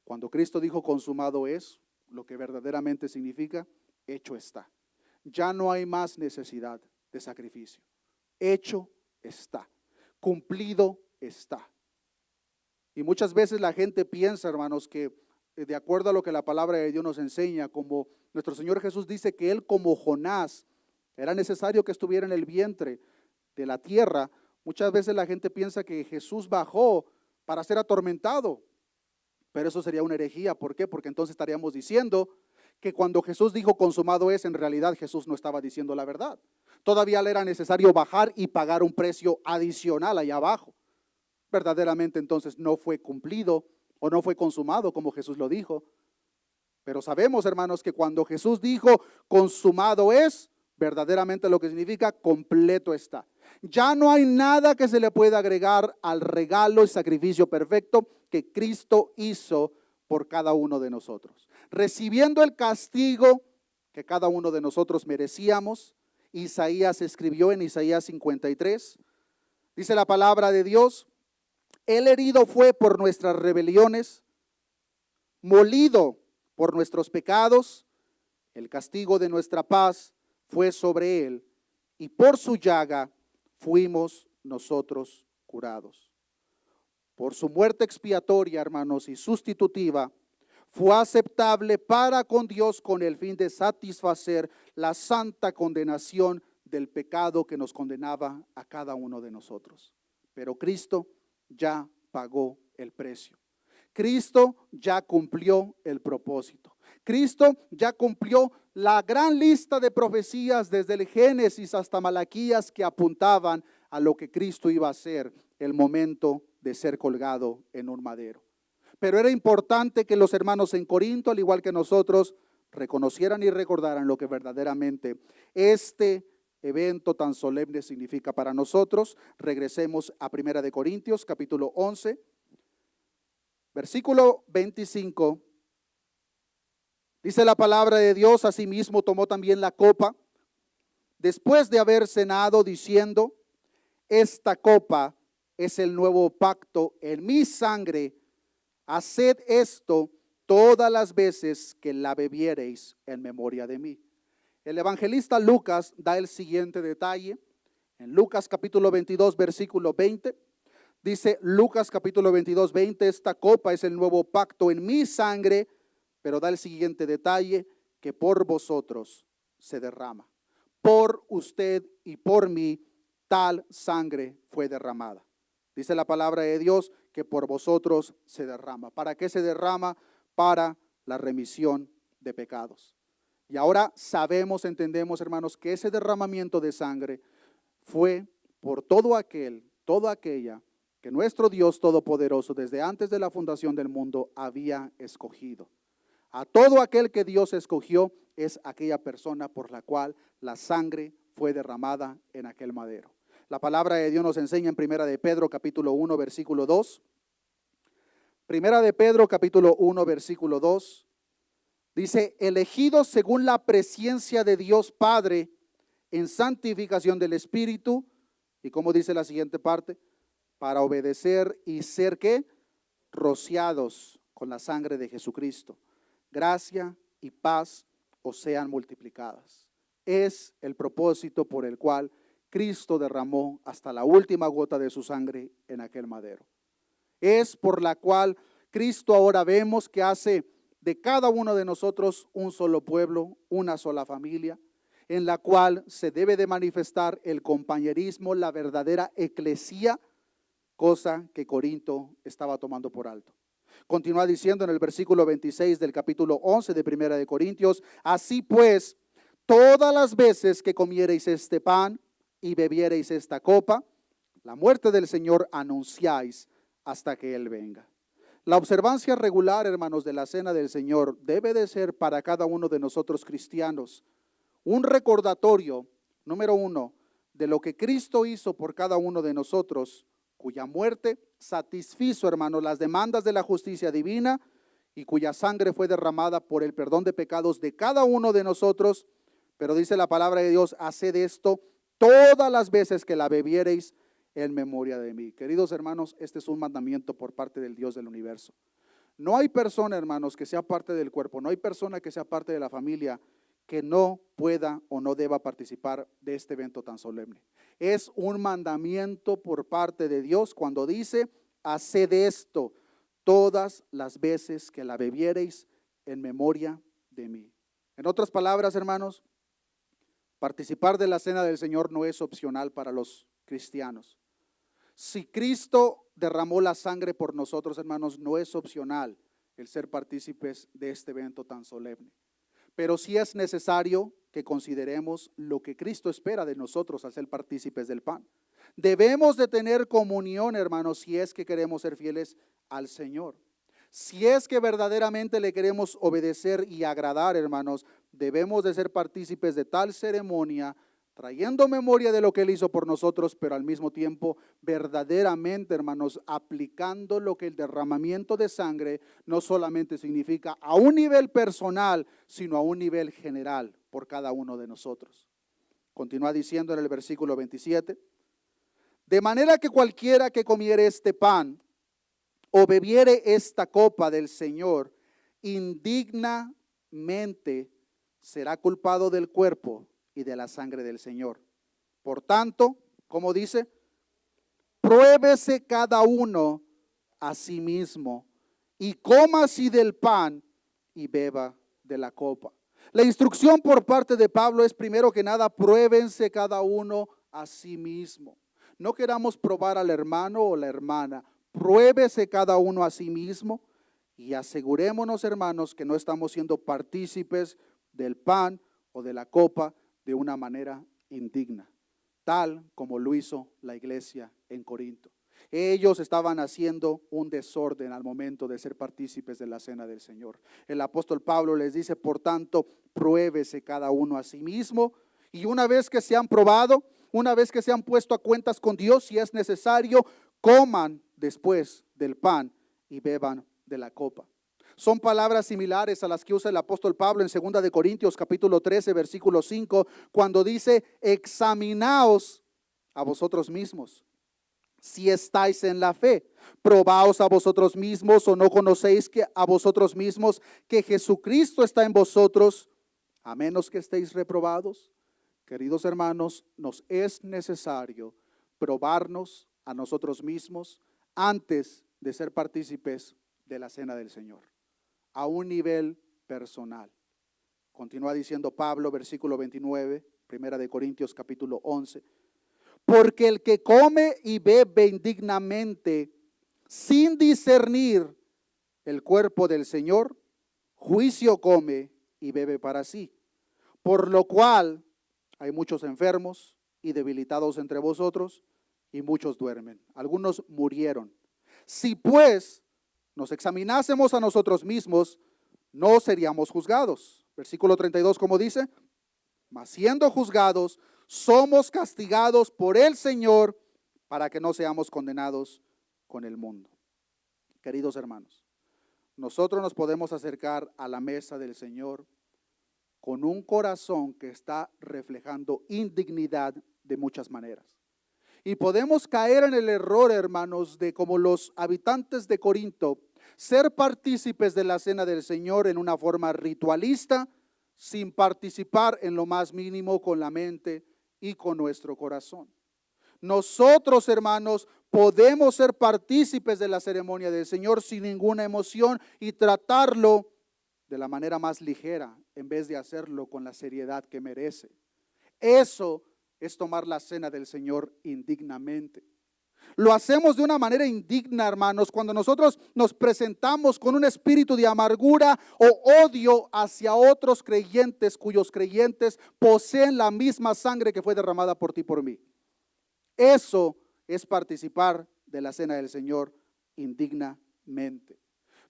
Cuando Cristo dijo consumado es, lo que verdaderamente significa, hecho está. Ya no hay más necesidad de sacrificio. Hecho está. Cumplido está. Y muchas veces la gente piensa, hermanos, que de acuerdo a lo que la palabra de Dios nos enseña, como nuestro Señor Jesús dice que Él como Jonás era necesario que estuviera en el vientre de la tierra, muchas veces la gente piensa que Jesús bajó para ser atormentado. Pero eso sería una herejía. ¿Por qué? Porque entonces estaríamos diciendo que cuando Jesús dijo consumado es, en realidad Jesús no estaba diciendo la verdad. Todavía le era necesario bajar y pagar un precio adicional allá abajo. Verdaderamente entonces no fue cumplido o no fue consumado como Jesús lo dijo. Pero sabemos, hermanos, que cuando Jesús dijo consumado es, verdaderamente lo que significa completo está. Ya no hay nada que se le pueda agregar al regalo y sacrificio perfecto que Cristo hizo por cada uno de nosotros. Recibiendo el castigo que cada uno de nosotros merecíamos, Isaías escribió en Isaías 53, dice la palabra de Dios, Él herido fue por nuestras rebeliones, molido por nuestros pecados, el castigo de nuestra paz fue sobre Él, y por su llaga fuimos nosotros curados. Por su muerte expiatoria, hermanos, y sustitutiva, fue aceptable para con Dios con el fin de satisfacer la santa condenación del pecado que nos condenaba a cada uno de nosotros. Pero Cristo ya pagó el precio. Cristo ya cumplió el propósito. Cristo ya cumplió la gran lista de profecías desde el Génesis hasta Malaquías que apuntaban a lo que Cristo iba a hacer el momento de ser colgado en un madero. Pero era importante que los hermanos en Corinto, al igual que nosotros, reconocieran y recordaran lo que verdaderamente este evento tan solemne significa para nosotros. Regresemos a 1 de Corintios, capítulo 11, versículo 25. Dice la palabra de Dios: asimismo tomó también la copa, después de haber cenado, diciendo: esta copa es el nuevo pacto en mi sangre. Haced esto todas las veces que la bebiereis en memoria de mí. El evangelista Lucas da el siguiente detalle. En Lucas capítulo 22, versículo 20, dice Lucas capítulo 22, 20, esta copa es el nuevo pacto en mi sangre, pero da el siguiente detalle, que por vosotros se derrama. Por usted y por mí tal sangre fue derramada. Dice la palabra de Dios que por vosotros se derrama. ¿Para qué se derrama? Para la remisión de pecados. Y ahora sabemos, entendemos, hermanos, que ese derramamiento de sangre fue por todo aquel, toda aquella que nuestro Dios Todopoderoso desde antes de la fundación del mundo había escogido. A todo aquel que Dios escogió es aquella persona por la cual la sangre fue derramada en aquel madero. La palabra de Dios nos enseña en 1 de Pedro capítulo 1 versículo 2. 1 de Pedro capítulo 1 versículo 2. Dice: elegidos según la presciencia de Dios Padre en santificación del Espíritu. Y como dice la siguiente parte, para obedecer y ser ¿qué? Rociados con la sangre de Jesucristo. Gracia y paz os sean multiplicadas. Es el propósito por el cual Cristo derramó hasta la última gota de su sangre en aquel madero. Es por la cual Cristo ahora vemos que hace de cada uno de nosotros un solo pueblo, una sola familia, en la cual se debe de manifestar el compañerismo, la verdadera eclesía, cosa que Corinto estaba tomando por alto. Continúa diciendo en el versículo 26 del capítulo 11 de 1 de Corintios: así pues, todas las veces que comiereis este pan y bebiereis esta copa, la muerte del Señor anunciáis hasta que Él venga. La observancia regular, hermanos, de la cena del Señor debe de ser para cada uno de nosotros cristianos un recordatorio, número uno, de lo que Cristo hizo por cada uno de nosotros, cuya muerte satisfizo, hermanos, las demandas de la justicia divina y cuya sangre fue derramada por el perdón de pecados de cada uno de nosotros. Pero dice la palabra de Dios: haced esto todas las veces que la bebiereis en memoria de mí. Queridos hermanos, este es un mandamiento por parte del Dios del universo. No hay persona, hermanos, que sea parte del cuerpo, no hay persona que sea parte de la familia que no pueda o no deba participar de este evento tan solemne. Es un mandamiento por parte de Dios cuando dice: haced esto todas las veces que la bebiereis en memoria de mí. En otras palabras, hermanos, participar de la cena del Señor no es opcional para los cristianos. Si Cristo derramó la sangre por nosotros, hermanos, no es opcional el ser partícipes de este evento tan solemne. Pero sí es necesario que consideremos lo que Cristo espera de nosotros al ser partícipes del pan. Debemos de tener comunión, hermanos, si es que queremos ser fieles al Señor. Si es que verdaderamente le queremos obedecer y agradar, hermanos, debemos de ser partícipes de tal ceremonia, trayendo memoria de lo que Él hizo por nosotros, pero al mismo tiempo verdaderamente, hermanos, aplicando lo que el derramamiento de sangre no solamente significa a un nivel personal, sino a un nivel general por cada uno de nosotros. Continúa diciendo en el versículo 27, de manera que cualquiera que comiere este pan o bebiere esta copa del Señor indignamente será culpado del cuerpo y de la sangre del Señor. Por tanto, como dice, pruébese cada uno a sí mismo y coma así del pan y beba de la copa. La instrucción por parte de Pablo es, primero que nada, pruébense cada uno a sí mismo. No queramos probar al hermano o la hermana, pruébese cada uno a sí mismo y asegurémonos, hermanos, que no estamos siendo partícipes del pan o de la copa de una manera indigna, tal como lo hizo la iglesia en Corinto. Ellos estaban haciendo un desorden al momento de ser partícipes de la cena del Señor. El apóstol Pablo les dice, por tanto, pruébese cada uno a sí mismo, y una vez que se han probado, una vez que se han puesto a cuentas con Dios, si es necesario, coman después del pan y beban de la copa. Son palabras similares a las que usa el apóstol Pablo en 2 de Corintios capítulo 13 versículo 5, cuando dice, examinaos a vosotros mismos si estáis en la fe. Probaos a vosotros mismos, o no conocéis que a vosotros mismos que Jesucristo está en vosotros, a menos que estéis reprobados. Queridos hermanos, nos es necesario probarnos a nosotros mismos antes de ser partícipes de la cena del Señor, a un nivel personal. Continúa diciendo Pablo, versículo 29, 1 Corintios capítulo 11. Porque el que come y bebe indignamente, sin discernir el cuerpo del Señor, juicio come y bebe para sí. Por lo cual hay muchos enfermos y debilitados entre vosotros, y muchos duermen. Algunos murieron. Si pues nos examinásemos a nosotros mismos, no seríamos juzgados. Versículo 32, como dice, mas siendo juzgados, somos castigados por el Señor para que no seamos condenados con el mundo. Queridos hermanos, nosotros nos podemos acercar a la mesa del Señor con un corazón que está reflejando indignidad de muchas maneras. Y podemos caer en el error, hermanos, de como los habitantes de Corinto, ser partícipes de la cena del Señor en una forma ritualista, sin participar en lo más mínimo con la mente y con nuestro corazón. Nosotros, hermanos, podemos ser partícipes de la ceremonia del Señor sin ninguna emoción y tratarlo de la manera más ligera, en vez de hacerlo con la seriedad que merece. Eso es tomar la cena del Señor indignamente. Lo hacemos de una manera indigna, hermanos, cuando nosotros nos presentamos con un espíritu de amargura o odio hacia otros creyentes cuyos creyentes poseen la misma sangre que fue derramada por ti y por mí. Eso es participar de la cena del Señor indignamente.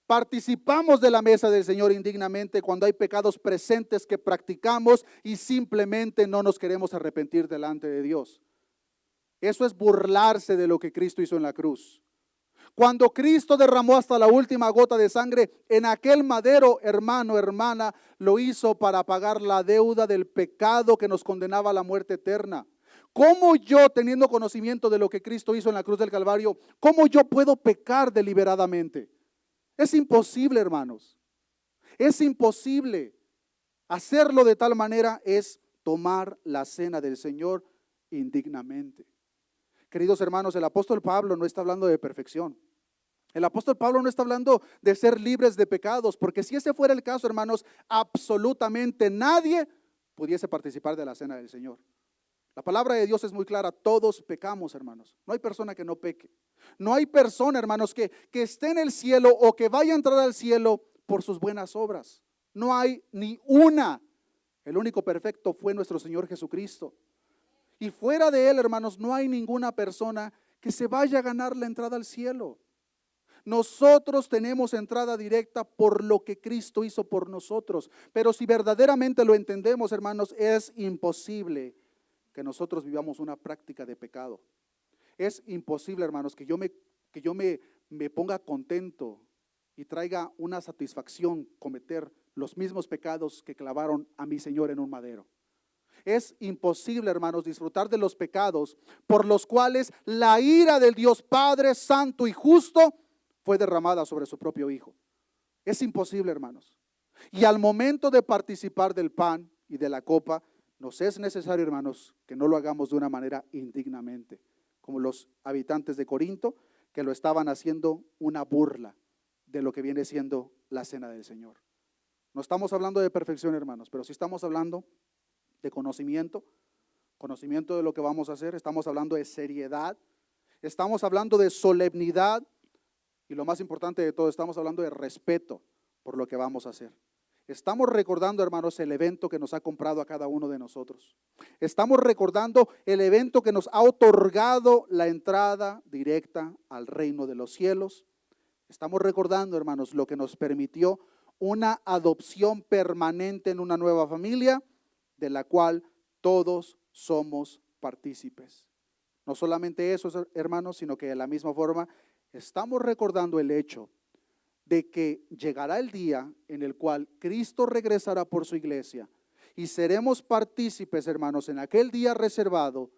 Participamos de la mesa del Señor indignamente cuando hay pecados presentes que practicamos y simplemente no nos queremos arrepentir delante de Dios. Eso es burlarse de lo que Cristo hizo en la cruz. Cuando Cristo derramó hasta la última gota de sangre en aquel madero, hermano, hermana, lo hizo para pagar la deuda del pecado que nos condenaba a la muerte eterna. ¿Cómo yo, teniendo conocimiento de lo que Cristo hizo en la cruz del Calvario, cómo yo puedo pecar deliberadamente? Es imposible, hermanos. Es imposible. Hacerlo de tal manera es tomar la cena del Señor indignamente. Queridos hermanos, el apóstol Pablo no está hablando de perfección. El apóstol Pablo no está hablando de ser libres de pecados, porque si ese fuera el caso, hermanos, absolutamente nadie pudiese participar de la cena del Señor. La palabra de Dios es muy clara, todos pecamos, hermanos. No hay persona que no peque. No hay persona, hermanos, que esté en el cielo o que vaya a entrar al cielo por sus buenas obras. No hay ni una. El único perfecto fue nuestro Señor Jesucristo. Y fuera de Él, hermanos, no hay ninguna persona que se vaya a ganar la entrada al cielo. Nosotros tenemos entrada directa por lo que Cristo hizo por nosotros. Pero si verdaderamente lo entendemos, hermanos, es imposible que nosotros vivamos una práctica de pecado. Es imposible, hermanos, que yo me ponga contento y traiga una satisfacción cometer los mismos pecados que clavaron a mi Señor en un madero. Es imposible, hermanos, disfrutar de los pecados por los cuales la ira del Dios Padre Santo y justo fue derramada sobre su propio Hijo. Es imposible, hermanos. Y al momento de participar del pan y de la copa, nos es necesario, hermanos, que no lo hagamos de una manera indignamente, como los habitantes de Corinto, que lo estaban haciendo una burla de lo que viene siendo la cena del Señor. No estamos hablando de perfección, hermanos, pero sí estamos hablando de conocimiento de lo que vamos a hacer. Estamos hablando de seriedad, estamos hablando de solemnidad y lo más importante de todo, estamos hablando de respeto por lo que vamos a hacer. Estamos recordando, hermanos, el evento que nos ha comprado a cada uno de nosotros. Estamos recordando el evento que nos ha otorgado la entrada directa al reino de los cielos. Estamos recordando, hermanos, lo que nos permitió una adopción permanente en una nueva familia, de la cual todos somos partícipes. No solamente eso, hermanos, sino que de la misma forma estamos recordando el hecho de que llegará el día en el cual Cristo regresará por su iglesia y seremos partícipes, hermanos, en aquel día reservado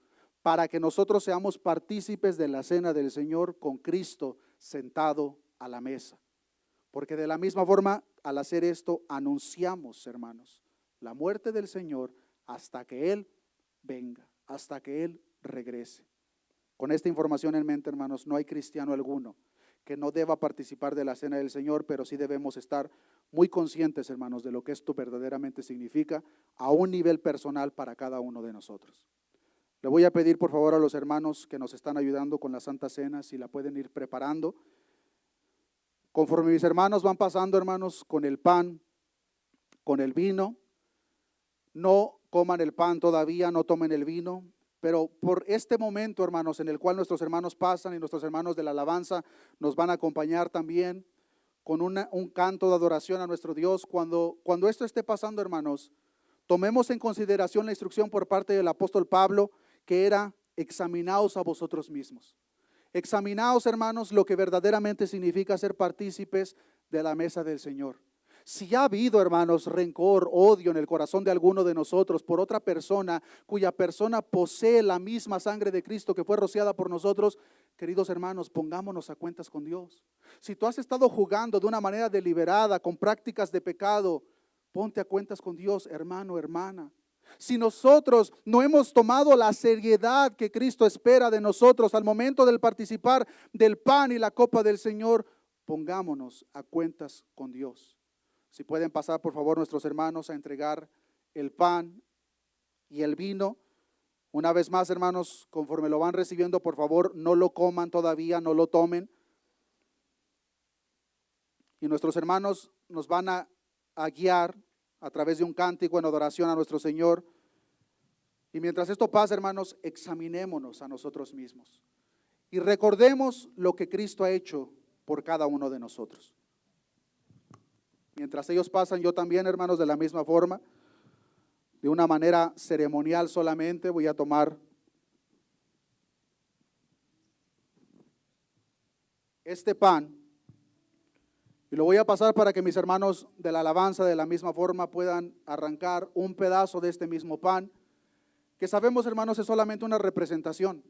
para que nosotros seamos partícipes de la cena del Señor con Cristo sentado a la mesa. Porque de la misma forma, al hacer esto, anunciamos, hermanos, la muerte del Señor hasta que Él venga, hasta que Él regrese. Con esta información en mente, hermanos, no hay cristiano alguno que no deba participar de la cena del Señor, pero sí debemos estar muy conscientes, hermanos, de lo que esto verdaderamente significa a un nivel personal para cada uno de nosotros. Le voy a pedir por favor a los hermanos que nos están ayudando con la Santa Cena, si la pueden ir preparando. Conforme mis hermanos van pasando, hermanos, con el pan, con el vino, no coman el pan todavía, no tomen el vino. Pero por este momento, hermanos, en el cual nuestros hermanos pasan y nuestros hermanos de la alabanza nos van a acompañar también con un canto de adoración a nuestro Dios. Cuando esto esté pasando, hermanos, tomemos en consideración la instrucción por parte del apóstol Pablo, que era: examinaos a vosotros mismos. Examinaos, hermanos, lo que verdaderamente significa ser partícipes de la mesa del Señor. Si ha habido, hermanos, rencor, odio en el corazón de alguno de nosotros por otra persona, cuya persona posee la misma sangre de Cristo que fue rociada por nosotros, queridos hermanos, pongámonos a cuentas con Dios. Si tú has estado jugando de una manera deliberada con prácticas de pecado, ponte a cuentas con Dios, hermano, hermana. Si nosotros no hemos tomado la seriedad que Cristo espera de nosotros al momento del participar del pan y la copa del Señor, pongámonos a cuentas con Dios. Si pueden pasar por favor nuestros hermanos a entregar el pan y el vino. Una vez más, hermanos, conforme lo van recibiendo, por favor no lo coman todavía, no lo tomen. Y nuestros hermanos nos van a guiar a través de un cántico en adoración a nuestro Señor. Y mientras esto pasa, hermanos, examinémonos a nosotros mismos y recordemos lo que Cristo ha hecho por cada uno de nosotros. Mientras ellos pasan, yo también, hermanos, de la misma forma, de una manera ceremonial solamente, voy a tomar este pan y lo voy a pasar para que mis hermanos de la alabanza de la misma forma puedan arrancar un pedazo de este mismo pan, que sabemos, hermanos, es solamente una representación.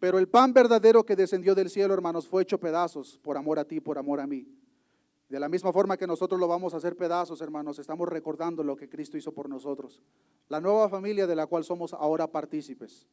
Pero el pan verdadero que descendió del cielo, hermanos, fue hecho pedazos por amor a ti, por amor a mí. De la misma forma que nosotros lo vamos a hacer pedazos, hermanos, estamos recordando lo que Cristo hizo por nosotros. La nueva familia de la cual somos ahora partícipes.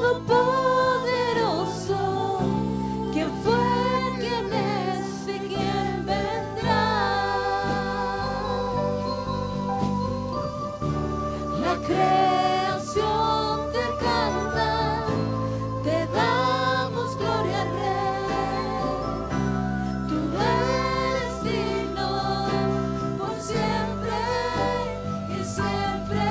todopoderoso, ¿quién fue, quién es y quién vendrá? La creación te canta, te damos gloria, Rey. Tu destino por siempre y siempre.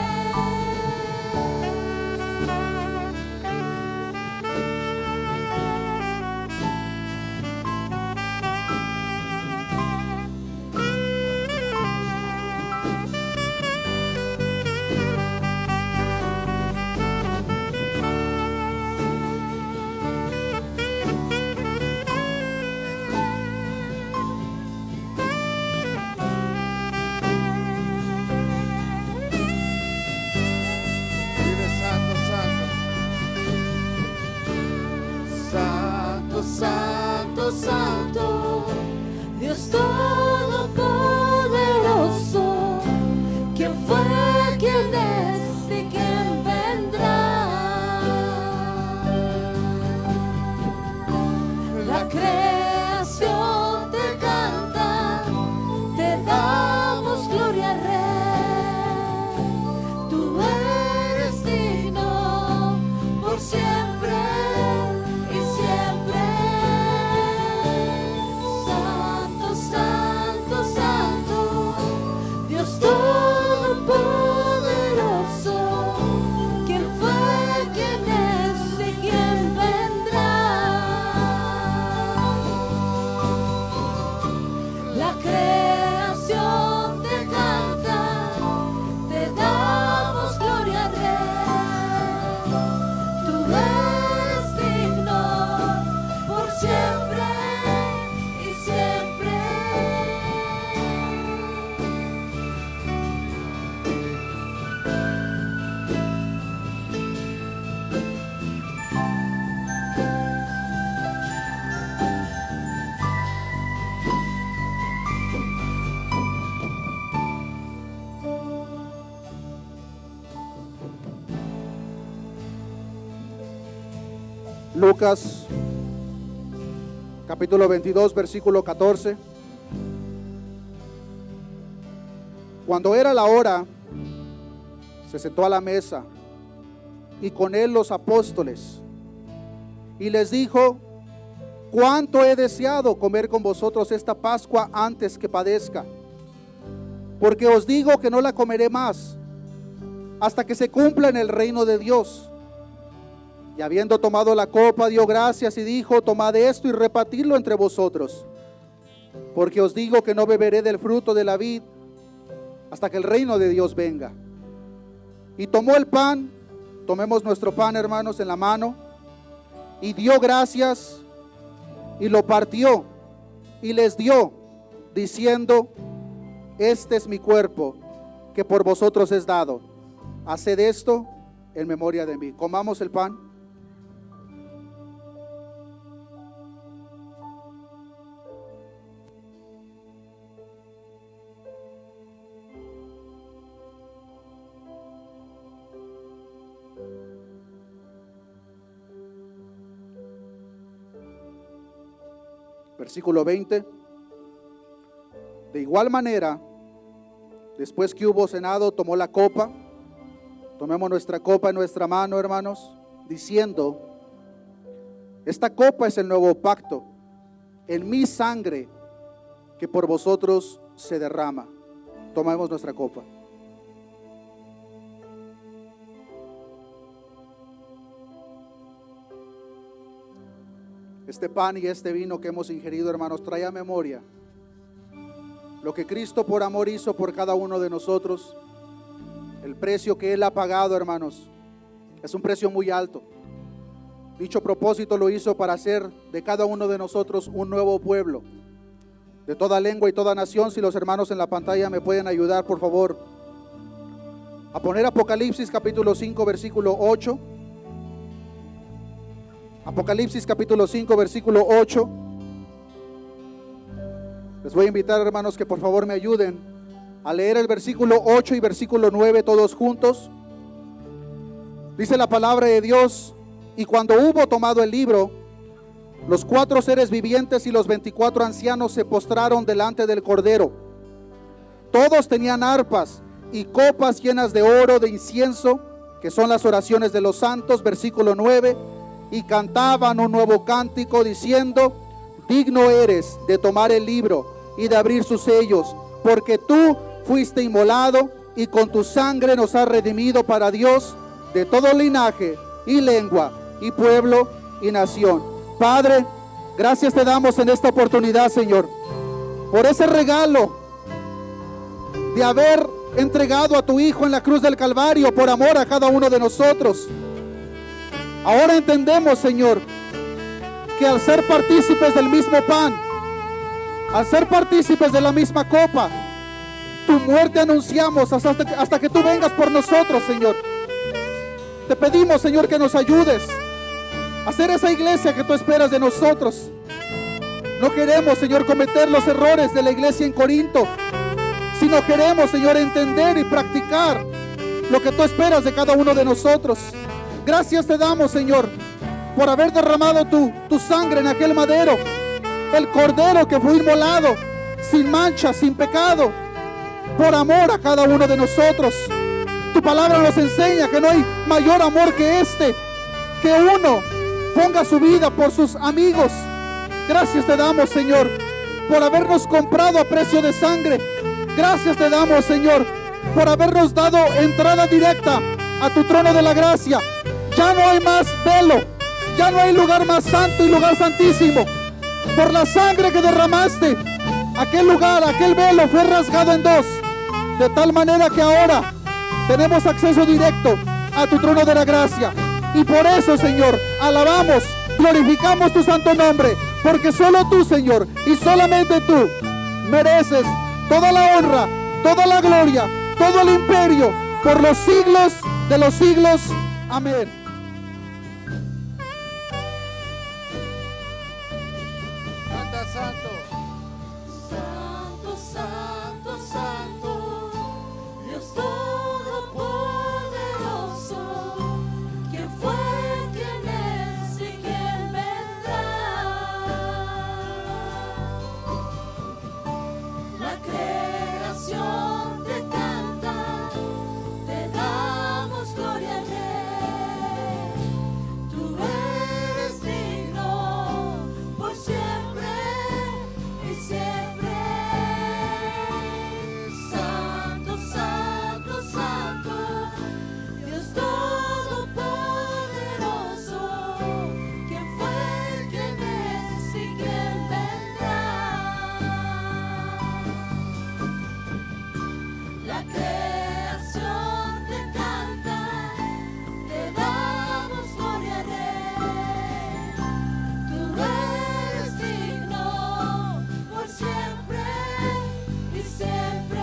Vive santo, santo. Santo, santo, santo, Dios todopoderoso, ¿quién fue, quién es y quién vendrá? La creación te canta, te damos gloria, Rey. Tu eres digno por siempre y siempre. Santo, santo, santo, Dios todopoderoso, ¿quién fue, quién es y quién vendrá? La creación te canta, te damos gloria, Rey. Tú eres digno por siempre y siempre. Lucas, capítulo 22, versículo 14. Cuando era la hora, se sentó a la mesa y con él los apóstoles y les dijo: cuánto he deseado comer con vosotros esta Pascua antes que padezca, porque os digo que no la comeré más hasta que se cumpla en el reino de Dios. Y habiendo tomado la copa, dio gracias y dijo: tomad esto y repartidlo entre vosotros, porque os digo que no beberé del fruto de la vid hasta que el reino de Dios venga. Y tomó el pan, tomemos nuestro pan, hermanos, en la mano, y dio gracias y lo partió y les dio, diciendo: este es mi cuerpo, que por vosotros es dado. Haced esto en memoria de mí. Comamos el pan. Versículo 20. De igual manera, después que hubo cenado, tomó la copa. Tomemos nuestra copa en nuestra mano, hermanos, diciendo: esta copa es el nuevo pacto en mi sangre, que por vosotros se derrama. Tomemos nuestra copa. Este pan y este vino que hemos ingerido, hermanos, trae a memoria lo que Cristo por amor hizo por cada uno de nosotros. El precio que Él ha pagado, hermanos, es un precio muy alto. Dicho propósito lo hizo para hacer de cada uno de nosotros un nuevo pueblo, de toda lengua y toda nación. Si los hermanos en la pantalla me pueden ayudar, por favor, a poner Apocalipsis capítulo 5, versículo 8. Apocalipsis capítulo 5, versículo 8. Les voy a invitar, hermanos, que por favor me ayuden a leer el versículo 8 y versículo 9 todos juntos. Dice la palabra de Dios: Y cuando hubo tomado el libro, los 4 seres vivientes y los 24 ancianos se postraron delante del Cordero. Todos tenían arpas y copas llenas de oro, de incienso, que son las oraciones de los santos, versículo 9, y cantaban un nuevo cántico diciendo: digno eres de tomar el libro y de abrir sus sellos, porque tú fuiste inmolado y con tu sangre nos has redimido para Dios de todo linaje y lengua y pueblo y nación. Padre, gracias te damos en esta oportunidad, Señor, por ese regalo de haber entregado a tu Hijo en la cruz del Calvario por amor a cada uno de nosotros. Ahora entendemos, Señor, que al ser partícipes del mismo pan, al ser partícipes de la misma copa, tu muerte anunciamos hasta que tú vengas por nosotros, Señor. Te pedimos, Señor, que nos ayudes a ser esa iglesia que tú esperas de nosotros. No queremos, Señor, cometer los errores de la iglesia en Corinto, sino queremos, Señor, entender y practicar lo que tú esperas de cada uno de nosotros. Gracias te damos, Señor, por haber derramado tu sangre en aquel madero, el Cordero que fue inmolado, sin mancha, sin pecado, por amor a cada uno de nosotros. Tu palabra nos enseña que no hay mayor amor que este, que uno ponga su vida por sus amigos. Gracias te damos, Señor, por habernos comprado a precio de sangre. Gracias te damos, Señor, por habernos dado entrada directa a tu trono de la gracia. Ya no hay más velo, ya no hay lugar más santo y lugar santísimo. Por la sangre que derramaste, aquel lugar, aquel velo fue rasgado en dos, de tal manera que ahora tenemos acceso directo a tu trono de la gracia. Y por eso, Señor, alabamos, glorificamos tu santo nombre, porque solo tú, Señor, y solamente tú mereces toda la honra, toda la gloria, todo el imperio, por los siglos de los siglos. Amén. Canta santo. Santo, santo, santo, Dios todopoderoso, ¿quién fue, quién es y quién vendrá? La creación te canta, te damos gloria al Rey. Tú eres digno por siempre y siempre. Santo, santo, santo, Dios todopoderoso, ¿quién fue, quién es y quién vendrá? La creación te canta, te damos gloria al Rey. Tú eres digno por siempre y siempre.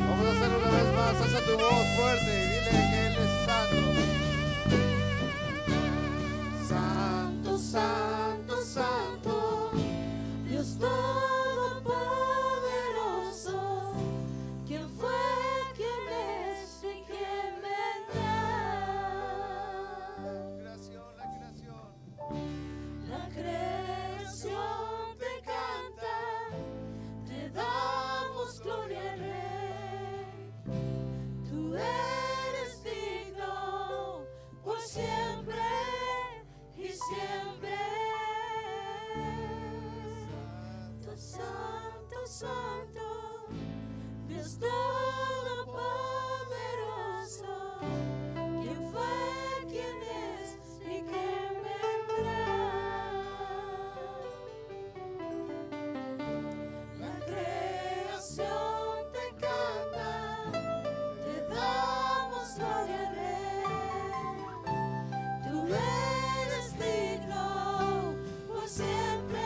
Vamos a hacerlo una vez más. Alza tu voz fuerte y dile que Él es santo. Santo, santo, santo, Dios todopoderoso, ¿quién fue, quién es y quién vendrá? Creación, la creación. La creación te canta, te damos gloria al Rey. Tú eres digno por siempre y siempre. Santo, santo, Dios todopoderoso, ¿quién fue, quién es y quién vendrá? La creación te canta, te damos gloria al Rey. Tú eres digno por siempre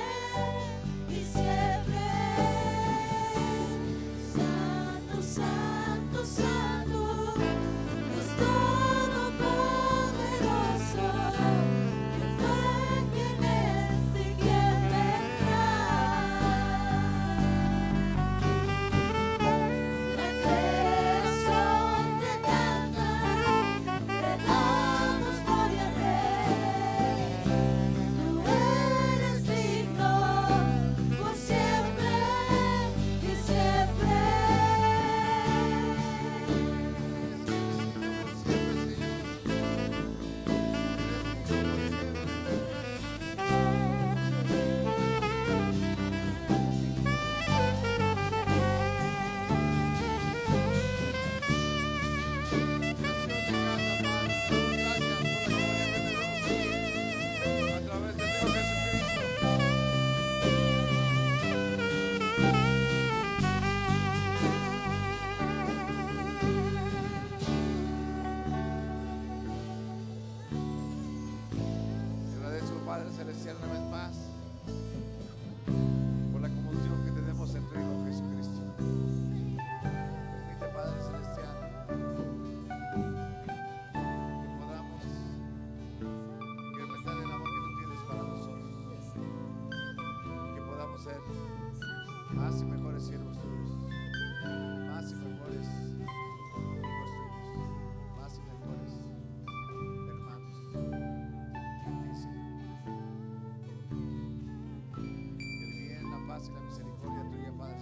ser más y mejores siervos tuyos, más y mejores hijos tuyos, más y mejores hermanos en ti, Señor. El bien, la paz y la misericordia tuya, Padre